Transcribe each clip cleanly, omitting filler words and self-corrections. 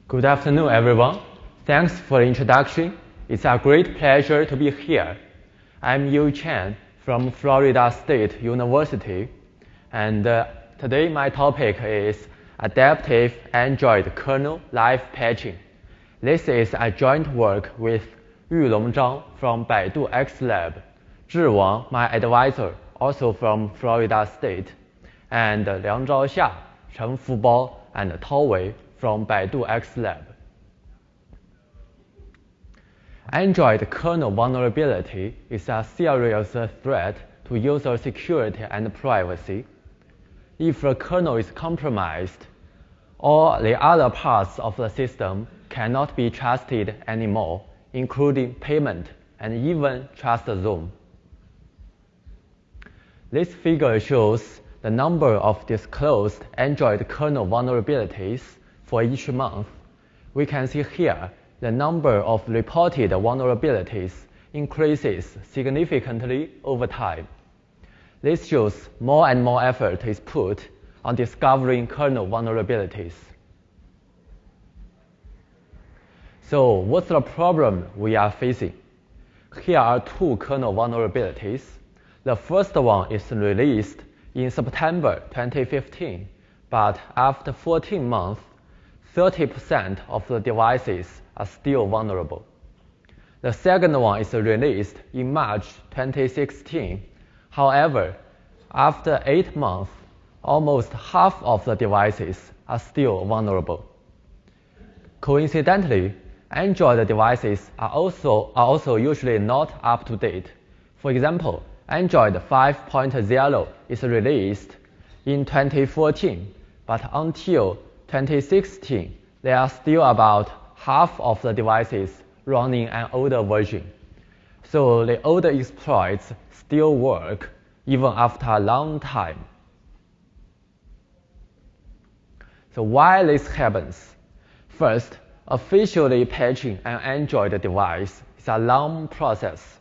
Good afternoon, everyone. Thanks for the introduction. It's a great pleasure to be here. I'm Chen from Florida State University, and today my topic is adaptive Android kernel live patching. This is a joint work with Yulong Zhang from Baidu X Lab, Wang, my advisor, also from Florida State, and Liangzhao, Chenfu, and Wei from Baidu X Lab. Android kernel vulnerability is a serious threat to user security and privacy. If the kernel is compromised, all the other parts of the system cannot be trusted anymore, including payment and even trust zone. This figure shows the number of disclosed Android kernel vulnerabilities for each month. We can see here the number of reported vulnerabilities increases significantly over time. This shows more and more effort is put on discovering kernel vulnerabilities. So what's the problem we are facing? Here are two kernel vulnerabilities. The first one is released in September 2015, but after 14 months, 30% of the devices are still vulnerable. The second one is released in March 2016. However, after 8 months, almost half of the devices are still vulnerable. Coincidentally, Android devices are also usually not up to date. For example, Android 5.0 is released in 2014, but until 2016, there are still about half of the devices running an older version. So the older exploits still work even after a long time. So why this happens? First, officially patching an Android device is a long process.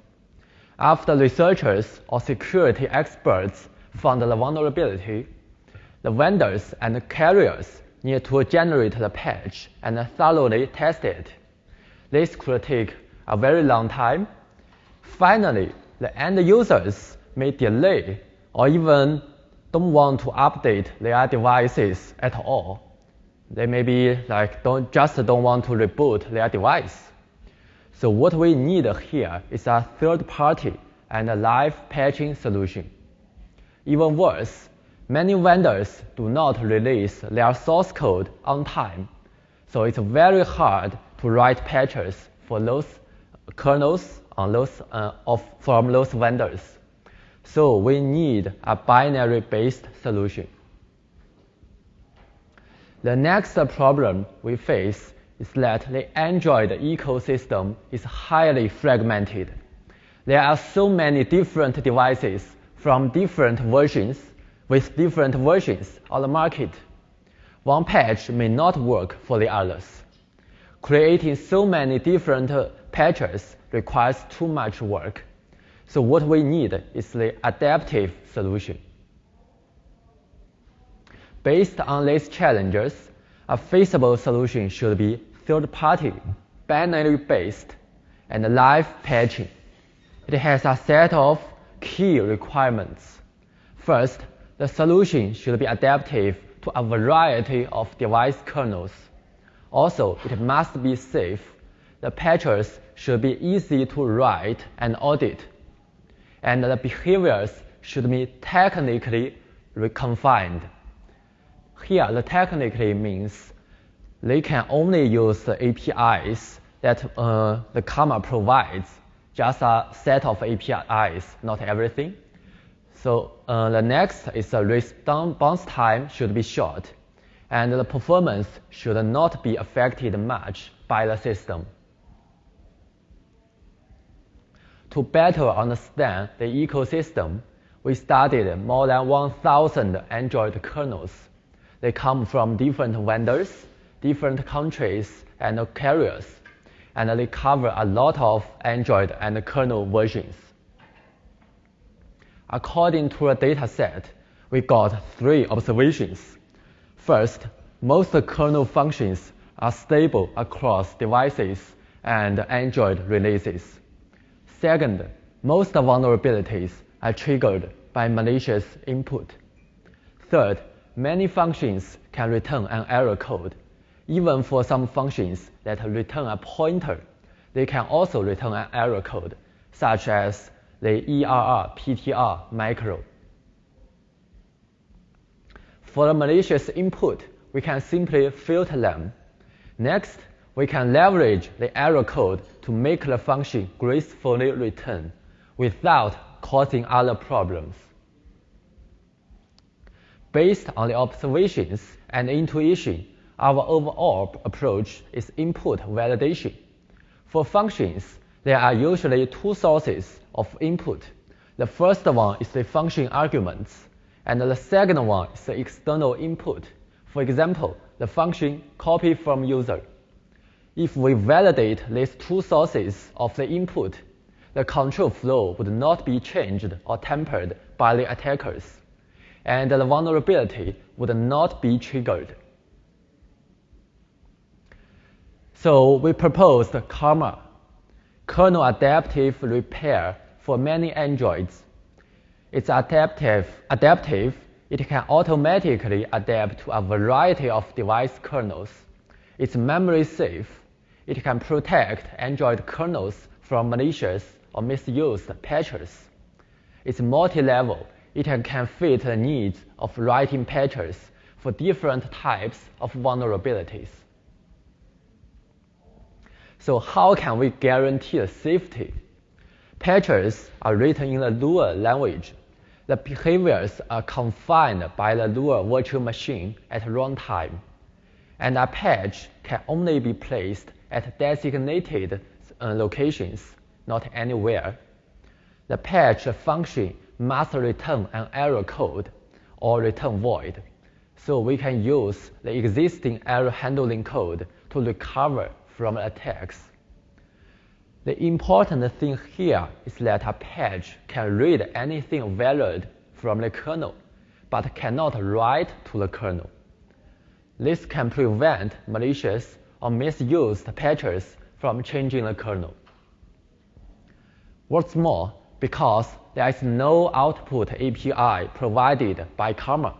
After researchers or security experts found the vulnerability, the vendors and carriers need to generate the patch and thoroughly test it. This could take a very long time. Finally, the end users may delay or even don't want to update their devices at all. They maybe don't want to reboot their device. So what we need here is a third party and a live patching solution. Even worse, many vendors do not release their source code on time, so it's very hard to write patches for those kernels from those vendors. So we need a binary-based solution. The next problem we face is that the Android ecosystem is highly fragmented. There are so many different devices from different versions with different versions on the market. One patch may not work for the others. Creating so many different patches requires too much work. So what we need is the adaptive solution. Based on these challenges, a feasible solution should be third-party, binary-based, and live patching. It has a set of key requirements. First, the solution should be adaptive to a variety of device kernels. Also, it must be safe. The patches should be easy to write and audit. And the behaviors should be technically confined. Here, the technically means they can only use the APIs that the Karma provides, just a set of APIs, not everything. So the next is the response time should be short, and the performance should not be affected much by the system. To better understand the ecosystem, we studied more than 1,000 Android kernels. They come from different vendors, different countries, and carriers, and they cover a lot of Android and kernel versions. According to a dataset, we got 3 observations. First, most kernel functions are stable across devices and Android releases. Second, most vulnerabilities are triggered by malicious input. Third, many functions can return an error code. Even for some functions that return a pointer, they can also return an error code, such as the ERR-PTR macro. For the malicious input, we can simply filter them. Next, we can leverage the error code to make the function gracefully return without causing other problems. Based on the observations and intuition, our overall approach is input validation. For functions, there are usually two sources of input. The first one is the function arguments, and the second one is the external input. For example, the function copy from user. If we validate these two sources of the input, the control flow would not be changed or tampered by the attackers, and the vulnerability would not be triggered. So we proposed Karma, kernel adaptive repair for many Androids. It's adaptive. It can automatically adapt to a variety of device kernels. It's memory safe. It can protect Android kernels from malicious or misused patches. It's multi-level. It can fit the needs of writing patches for different types of vulnerabilities. So how can we guarantee safety? Patches are written in the Lua language. The behaviors are confined by the Lua virtual machine at runtime, and a patch can only be placed at designated locations, not anywhere. The patch function must return an error code or return void, so we can use the existing error handling code to recover from attacks. The important thing here is that a patch can read anything valid from the kernel, but cannot write to the kernel. This can prevent malicious or misused patches from changing the kernel. What's more, because there is no output API provided by Karma,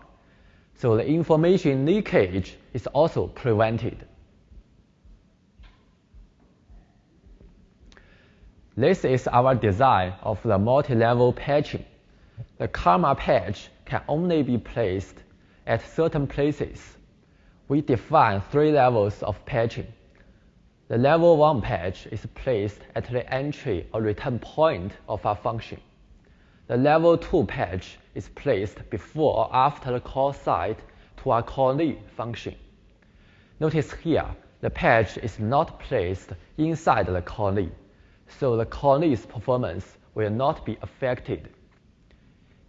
so the information leakage is also prevented. This is our design of the multi-level patching. The Karma patch can only be placed at certain places. We define 3 levels of patching. The level 1 patch is placed at the entry or return point of a function. The level 2 patch is placed before or after the call site to a callee function. Notice here, the patch is not placed inside the callee, so the callee's performance will not be affected.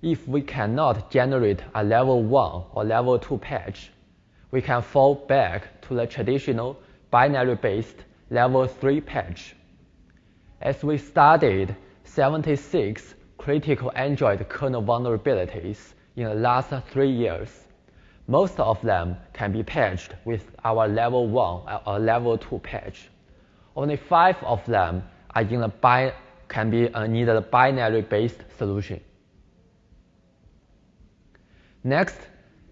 If we cannot generate a level 1 or level 2 patch, we can fall back to the traditional binary-based level 3 patch. As we studied 76 critical Android kernel vulnerabilities in the last 3 years, most of them can be patched with our level 1 or level 2 patch. Only 5 of them are can be need a binary-based solution. Next,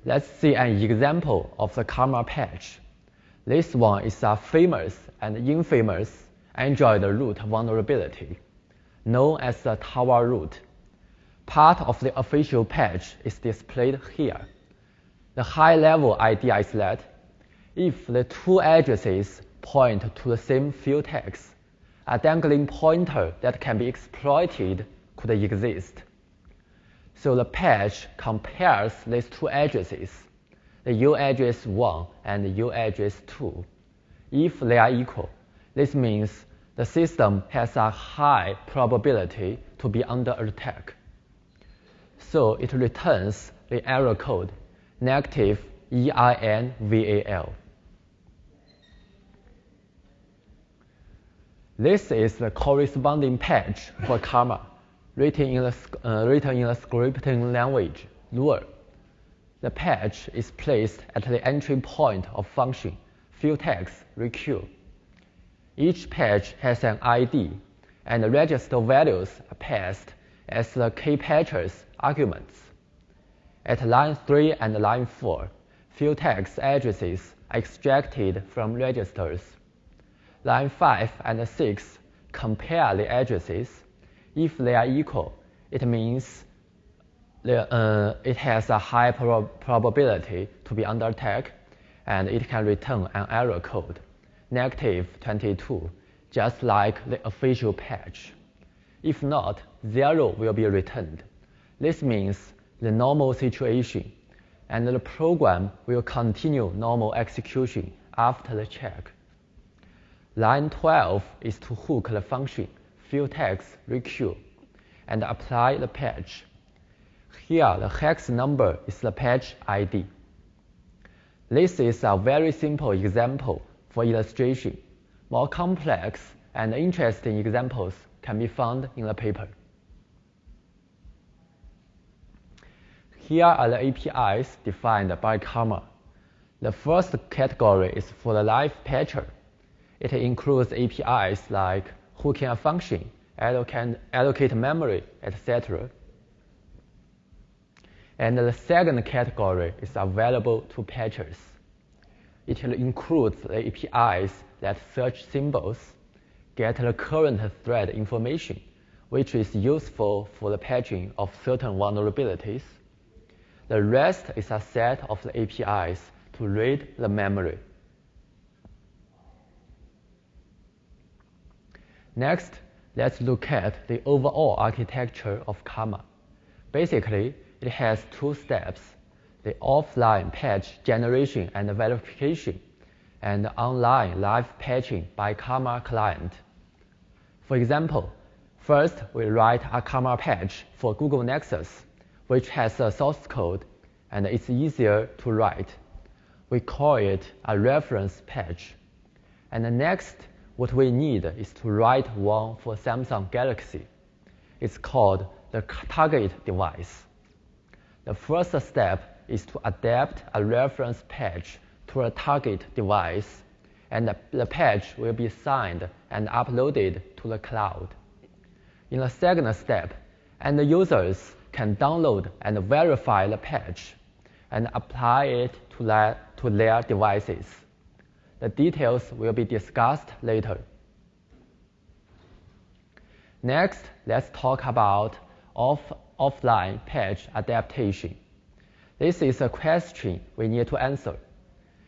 let's see an example of the Karma patch. This one is a famous and infamous Android root vulnerability, known as the tower root. Part of the official patch is displayed here. The high-level idea is that if the 2 addresses point to the same field text, a dangling pointer that can be exploited could exist. So the patch compares these 2 addresses, the U address 1 and the U address 2. If they are equal, this means the system has a high probability to be under attack. So it returns the error code, negative EINVAL. This is the corresponding patch for Karma, written in the scripting language, Lua. The patch is placed at the entry point of function field text requeue. Each page has an ID, and the register values are passed as the key patches arguments. At line 3 and line 4, field text addresses are extracted from registers. Line 5 and 6 compare the addresses. If they are equal, it means it has a high probability to be under attack, and it can return an error code, -22, just like the official page. If not, 0 will be returned. This means the normal situation, and the program will continue normal execution after the check. Line 12 is to hook the function field text requeue and apply the page. Here, the hex number is the page ID. This is a very simple example for illustration. More complex and interesting examples can be found in the paper. Here are the APIs defined by Karma. The first category is for the live patcher. It includes APIs like hooking a function, allocate memory, etc. And the second category is available to patchers. It includes the APIs that search symbols, get the current thread information, which is useful for the patching of certain vulnerabilities. The rest is a set of the APIs to read the memory. Next, let's look at the overall architecture of Karma. Basically, it has 2 steps: the offline patch generation and verification, and the online live patching by Karma client. For example, first we write a Karma patch for Google Nexus, which has a source code and it's easier to write. We call it a reference patch. And next, what we need is to write one for Samsung Galaxy. It's called the target device. The first step is to adapt a reference patch to a target device, and the patch will be signed and uploaded to the cloud. In the second step, end users can download and verify the patch and apply it to their devices. The details will be discussed later. Next, let's talk about offline patch adaptation. This is a question we need to answer.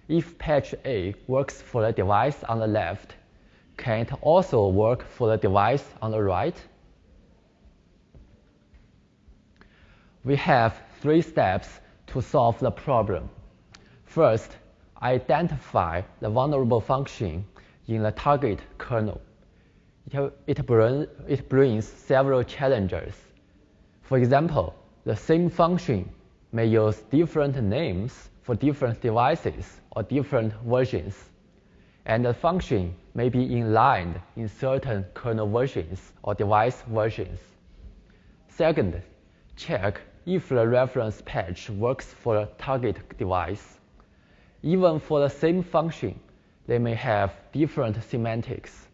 If patch A works for the device on the left, can it also work for the device on the right? We have 3 steps to solve the problem. First, identify the vulnerable function in the target kernel. It brings several challenges. For example, the same function may use different names for different devices or different versions, and the function may be inlined in certain kernel versions or device versions. Second, check if the reference patch works for a target device. Even for the same function, they may have different semantics.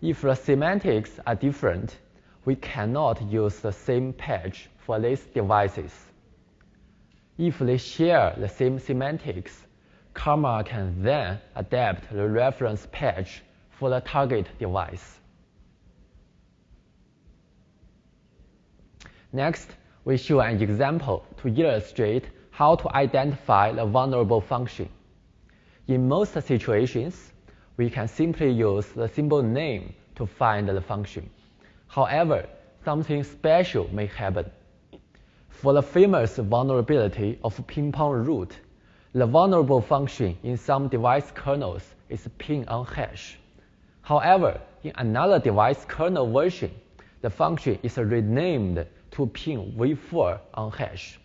If the semantics are different, we cannot use the same patch for these devices. If they share the same semantics, Karma can then adapt the reference patch for the target device. Next, we show an example to illustrate how to identify the vulnerable function. In most situations, we can simply use the symbol name to find the function. However, something special may happen. For the famous vulnerability of ping-pong root, the vulnerable function in some device kernels is ping on hash. However, in another device kernel version, the function is renamed to ping v4 on hash.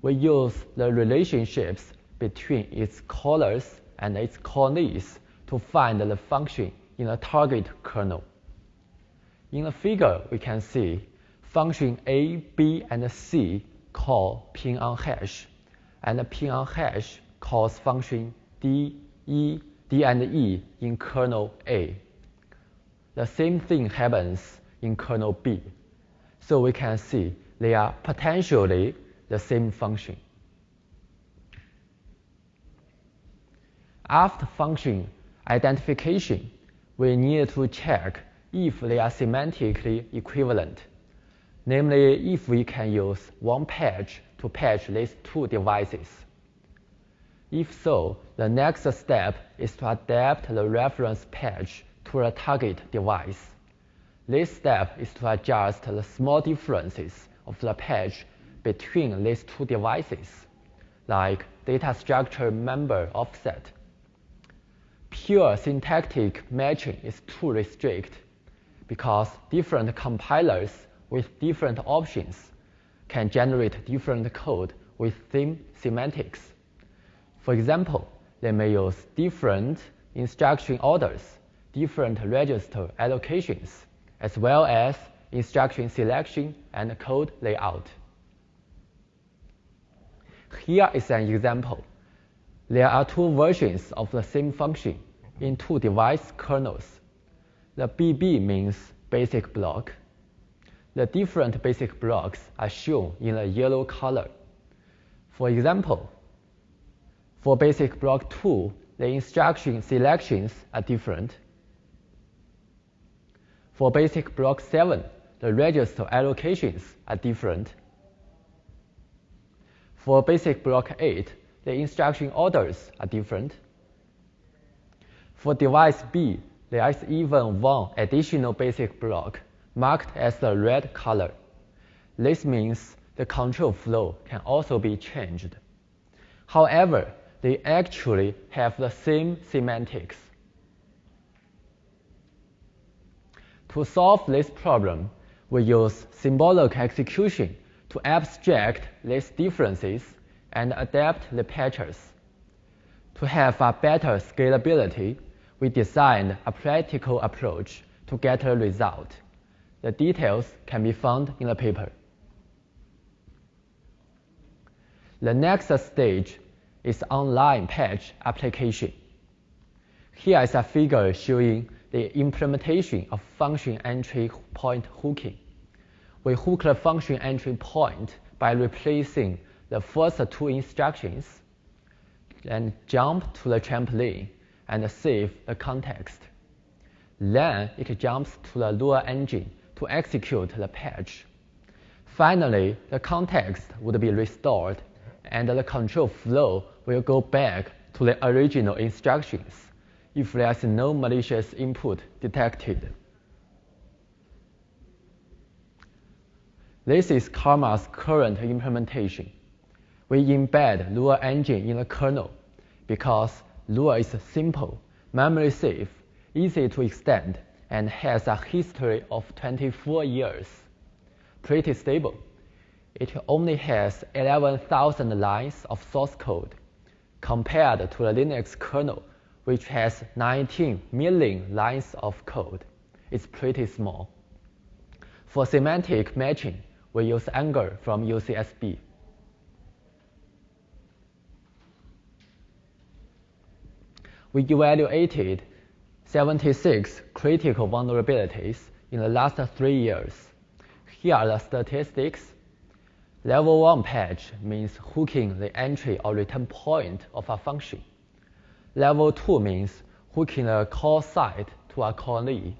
We use the relationships between its callers and its callees to find the function in the target kernel. In the figure, we can see function A, B, and C call ping on hash, and ping on hash calls function D, D and E in kernel A. The same thing happens in kernel B. So we can see they are potentially the same function. After function identification, we need to check if they are semantically equivalent, namely if we can use one patch to patch these two devices. If so, the next step is to adapt the reference patch to the target device. This step is to adjust the small differences of the patch between these two devices, like data structure member offset. Pure syntactic matching is too restricted because different compilers with different options can generate different code with same semantics. For example, they may use different instruction orders, different register allocations, as well as instruction selection and code layout. Here is an example. There are two versions of the same function in two device kernels. The BB means basic block. The different basic blocks are shown in a yellow color. For example, for basic block 2, the instruction selections are different. For basic block 7, the register allocations are different. For basic block 8, the instruction orders are different. For device B, there is even one additional basic block marked as the red color. This means the control flow can also be changed. However, they actually have the same semantics. To solve this problem, we use symbolic execution to abstract these differences and adapt the patches. To have a better scalability, we designed a practical approach to get a result. The details can be found in the paper. The next stage is online patch application. Here is a figure showing the implementation of function entry point hooking. We hook the function entry point by replacing the first two instructions, and jump to the trampoline and save the context. Then it jumps to the Lua engine to execute the patch. Finally, the context would be restored and the control flow will go back to the original instructions if there is no malicious input detected. This is Karma's current implementation. We embed Lua engine in the kernel because Lua is simple, memory safe, easy to extend, and has a history of 24 years. Pretty stable. It only has 11,000 lines of source code, compared to the Linux kernel, which has 19 million lines of code. It's pretty small. For semantic matching, we use Anger from UCSB. We evaluated 76 critical vulnerabilities in the last 3 years. Here are the statistics. Level 1 patch means hooking the entry or return point of a function. Level 2 means hooking the call site to a callee.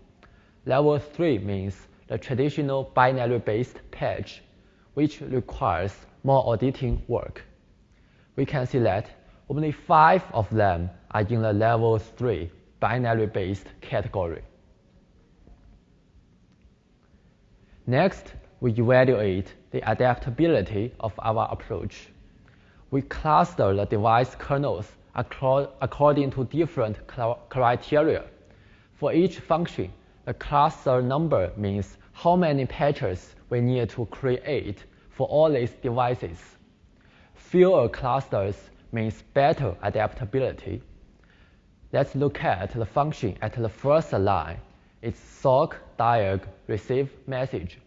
Level 3 means the traditional binary-based patch, which requires more auditing work. We can see that only 5 of them are in the level 3 binary-based category. Next, we evaluate the adaptability of our approach. We cluster the device kernels according to different criteria. For each function, the cluster number means how many patches we need to create for all these devices. Fewer clusters means better adaptability. Let's look at the function at the first line. It's sock diag receive message.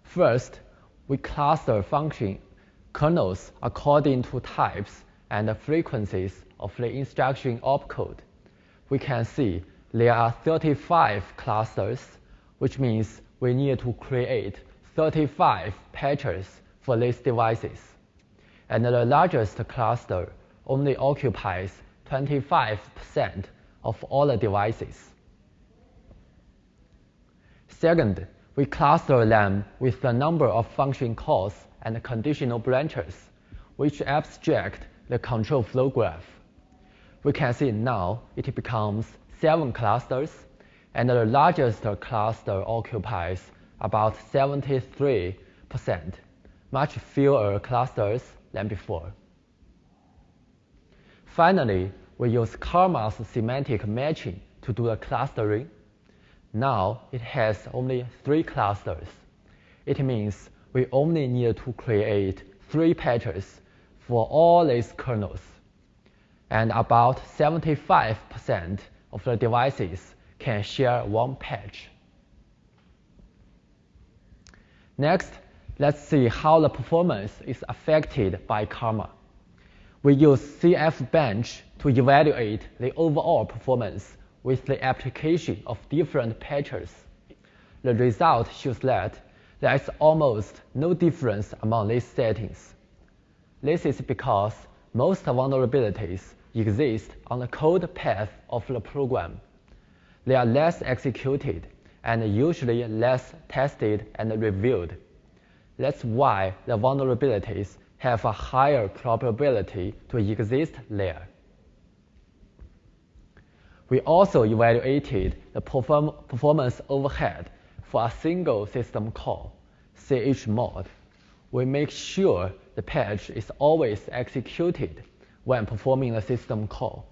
First, we cluster function kernels according to types and frequencies of the instruction opcode, we can see there are 35 clusters, which means we need to create 35 patches for these devices. And the largest cluster only occupies 25% of all the devices. Second, we cluster them with the number of function calls and conditional branches, which abstract the control flow graph. We can see now it becomes 7 clusters, and the largest cluster occupies about 73%, much fewer clusters than before. Finally, we use Karma's semantic matching to do the clustering. Now it has only 3 clusters. It means we only need to create 3 patches for all these kernels. And about 75% of the devices can share 1 patch. Next, let's see how the performance is affected by Karma. We use CF bench to evaluate the overall performance with the application of different patches. The result shows that there is almost no difference among these settings. This is because most vulnerabilities exist on the code path of the program. They are less executed and usually less tested and reviewed. That's why the vulnerabilities have a higher probability to exist there. We also evaluated the performance overhead for a single system call, chmod. We make sure the patch is always executed when performing the system call.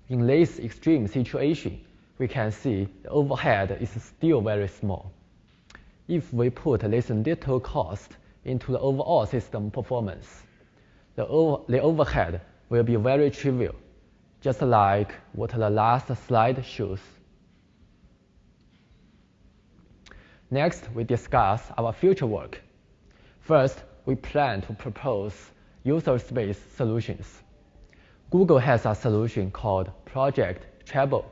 In this extreme situation, we can see the overhead is still very small. If we put this little cost into the overall system performance, the overhead will be very trivial, just like what the last slide shows. Next, we discuss our future work. First, we plan to propose user space solutions. Google has a solution called Project Treble,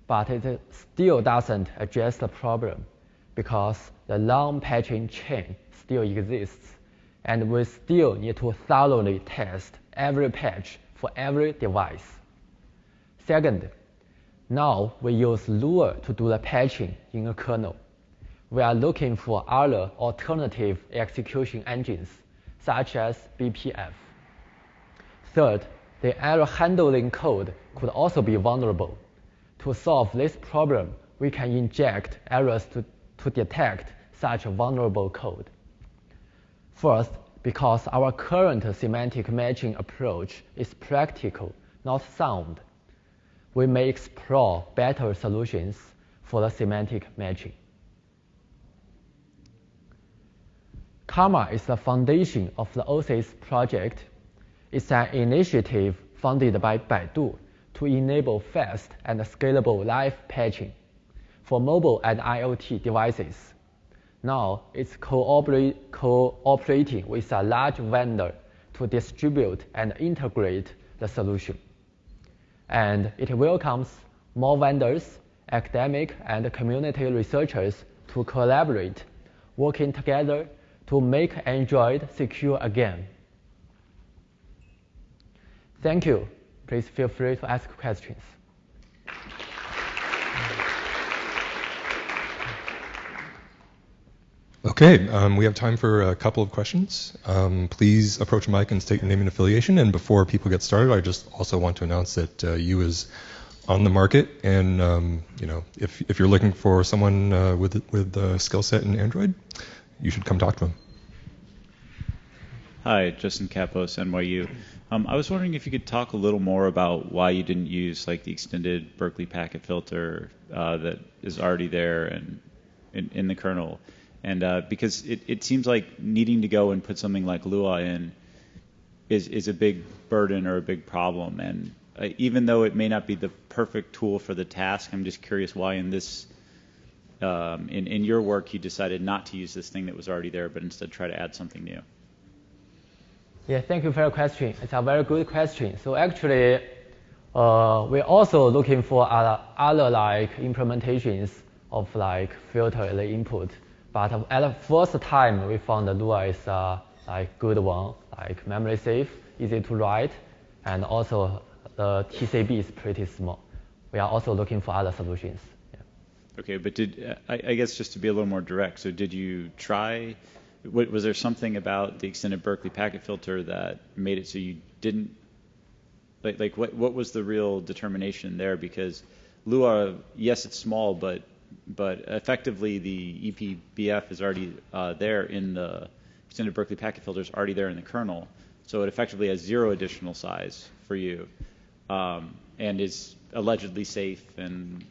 but it still doesn't address the problem because the long patching chain still exists, and we still need to thoroughly test every patch for every device. Second, now we use Lua to do the patching in a kernel. We are looking for other alternative execution engines, such as BPF. Third, the error handling code could also be vulnerable. To solve this problem, we can inject errors to detect such vulnerable code. Fourth, because our current semantic matching approach is practical, not sound, we may explore better solutions for the semantic matching. Karma is the foundation of the OSIS project. It's an initiative funded by Baidu to enable fast and scalable live patching for mobile and IoT devices. Now it's cooperating with a large vendor to distribute and integrate the solution. And it welcomes more vendors, academic and community researchers to collaborate, working together to make Android secure again. Thank you. Please feel free to ask questions. Okay, we have time for a couple of questions. Please approach the mic and state your name and affiliation. And before people get started, I just also want to announce that you is on the market, and if you're looking for someone with a skill set in Android, you should come talk to him. Hi, Justin Kapos, NYU. I was wondering if you could talk a little more about why you didn't use like the extended Berkeley packet filter that is already there and in the kernel. And because it seems like needing to go and put something like Lua in is a big burden or a big problem. And even though it may not be the perfect tool for the task, I'm just curious why in this, in your work, you decided not to use this thing that was already there, but instead try to add something new. Yeah, thank you for your question. It's a very good question. So actually, we're also looking for other like implementations of like filter the input. But at the first time, we found the Lua is like good one, like memory safe, easy to write, and also the TCB is pretty small. We are also looking for other solutions. Yeah. Okay, but I guess just to be a little more direct, so did you try, was there something about the extended Berkeley packet filter that made it so you didn't, like what was the real determination there? Because Lua, yes, it's small, but effectively the EPBF is already there in the extended Berkeley packet filter is already there in the kernel, so it effectively has 0 additional size for you, and is allegedly safe and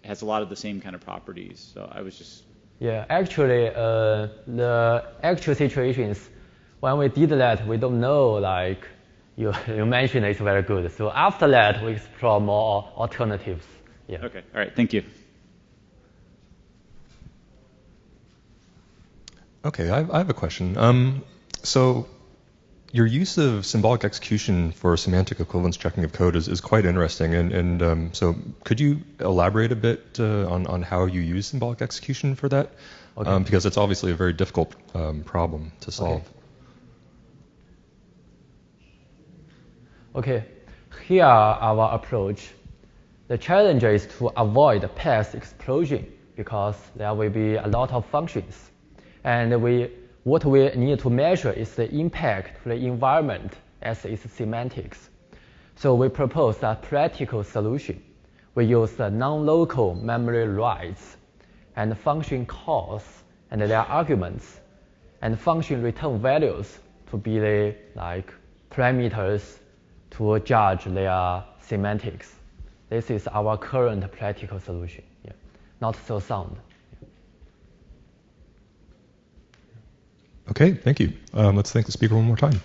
has a lot of the same kind of properties. So I was just... Yeah, actually, the actual situation is when we did that, we don't know, like you mentioned it's very good. So after that, we explore more alternatives. Yeah. Okay, all right, thank you. Okay, I have a question. So your use of symbolic execution for semantic equivalence checking of code is quite interesting. And so could you elaborate a bit on how you use symbolic execution for that? Okay. Because it's obviously a very difficult problem to solve. Okay, here our approach. The challenge is to avoid path explosion because there will be a lot of functions. And what we need to measure is the impact to the environment as its semantics. So we propose a practical solution. We use the non-local memory writes and function calls and their arguments and function return values to be the like parameters to judge their semantics. This is our current practical solution. Yeah. Not so sound. Okay, thank you. Let's thank the speaker one more time.